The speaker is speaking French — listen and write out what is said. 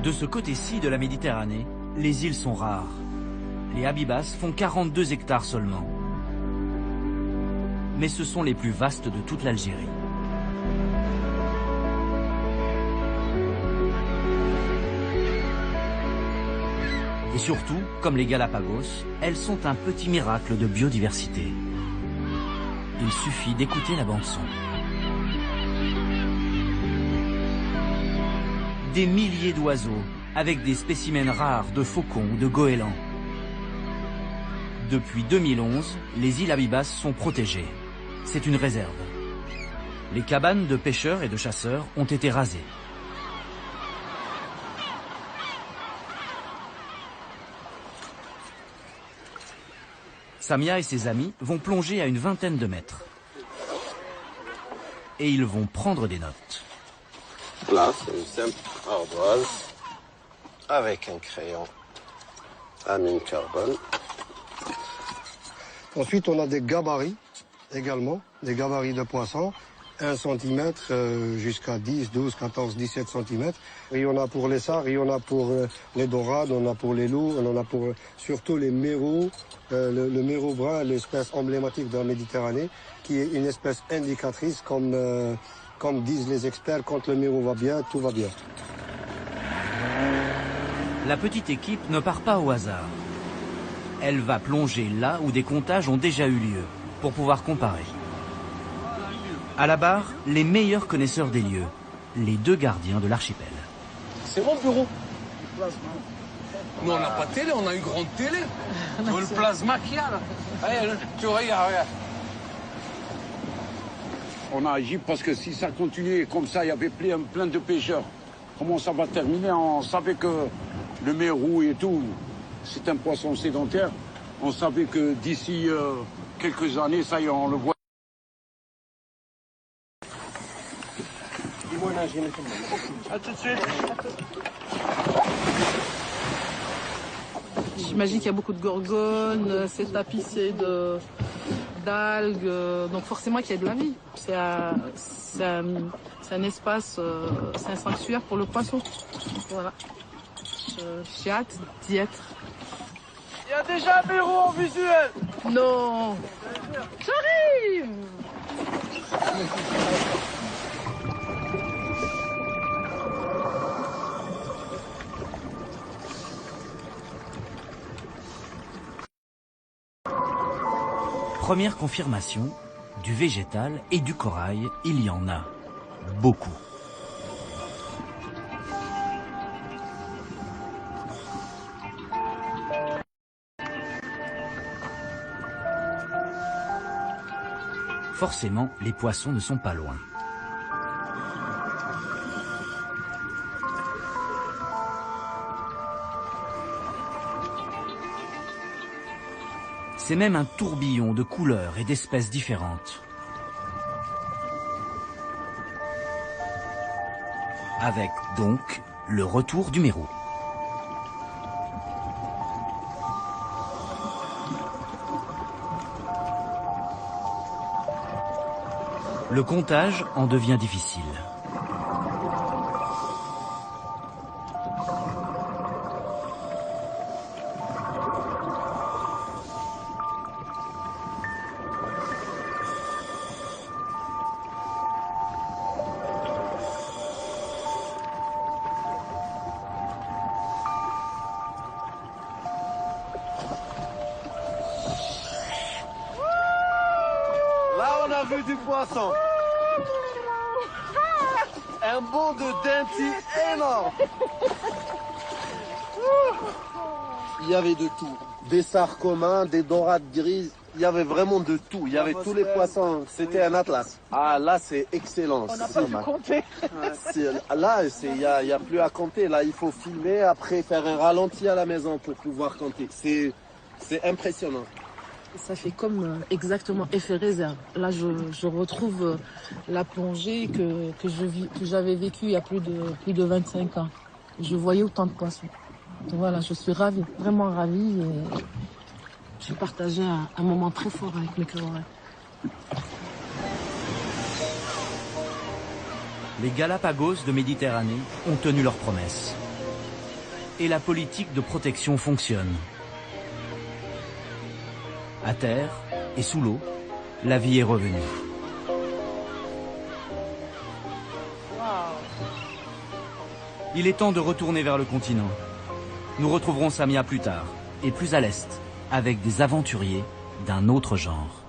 De ce côté-ci de la Méditerranée, les îles sont rares. Les Habibas font 42 hectares seulement. Mais ce sont les plus vastes de toute l'Algérie. Et surtout, comme les Galapagos, elles sont un petit miracle de biodiversité. Il suffit d'écouter la bande-son. Des milliers d'oiseaux, avec des spécimens rares de faucons ou de goélands. Depuis 2011, les îles Habibas sont protégées. C'est une réserve. Les cabanes de pêcheurs et de chasseurs ont été rasées. Samia et ses amis vont plonger à une vingtaine de mètres. Et ils vont prendre des notes. Là, c'est une simple ardoise avec un crayon à mine carbone. Ensuite, on a des gabarits également, des gabarits de poissons, 1 cm jusqu'à 10, 12, 14, 17 cm. Il y en a pour les sars, il y en a pour les dorades, on en a pour les loups, on en a pour surtout les mérous, le mérou brun, l'espèce emblématique de la Méditerranée, qui est une espèce indicatrice, comme disent les experts, quand le mérou va bien, tout va bien. La petite équipe ne part pas au hasard. Elle va plonger là où des comptages ont déjà eu lieu, pour pouvoir comparer. À la barre, les meilleurs connaisseurs des lieux, les 2 gardiens de l'archipel. C'est mon bureau. Nous, on n'a pas de télé, on a une grande télé. Le plasma qu'il y a là. Allez, tu regardes, regarde. On a agi parce que si ça continuait comme ça, il y avait plein de pêcheurs. Comment ça va terminer? On savait que le mérou et tout, c'est un poisson sédentaire. On savait que d'ici quelques années, ça y est, on le voit. À tout de suite. J'imagine qu'il y a beaucoup de gorgones, c'est tapissé d'algues, donc forcément qu'il y a de la vie. C'est un espace, c'est un sanctuaire pour le poisson. Voilà. J'ai hâte d'y être. Il y a déjà un bureau en visuel. Non, j'arrive. Première confirmation, du végétal et du corail, il y en a beaucoup. Forcément, les poissons ne sont pas loin. C'est même un tourbillon de couleurs et d'espèces différentes. Avec, donc, le retour du mérou. Le comptage en devient difficile. Là, on a vu du poisson. Un bond de dentis énorme. Il y avait de tout. Des sars communs, des dorades grises. Il y avait vraiment de tout. Il y avait tous les poissons. C'était un atlas. Ah, là, c'est excellent. On n'a pas pu compter. Là, il n'y a plus à compter. Là, il faut filmer, après faire un ralenti à la maison pour pouvoir compter. C'est impressionnant. Ça fait comme exactement effet réserve. Là, je retrouve la plongée que j'avais vécue il y a plus de 25 ans. Je voyais autant de poissons. Donc voilà, je suis ravie, vraiment ravie. Et j'ai partagé un moment très fort avec mes camarades. Les Galapagos de Méditerranée ont tenu leurs promesses. et la politique de protection fonctionne. À terre et sous l'eau, la vie est revenue. Il est temps de retourner vers le continent. Nous retrouverons Samia plus tard, et plus à l'est, avec des aventuriers d'un autre genre.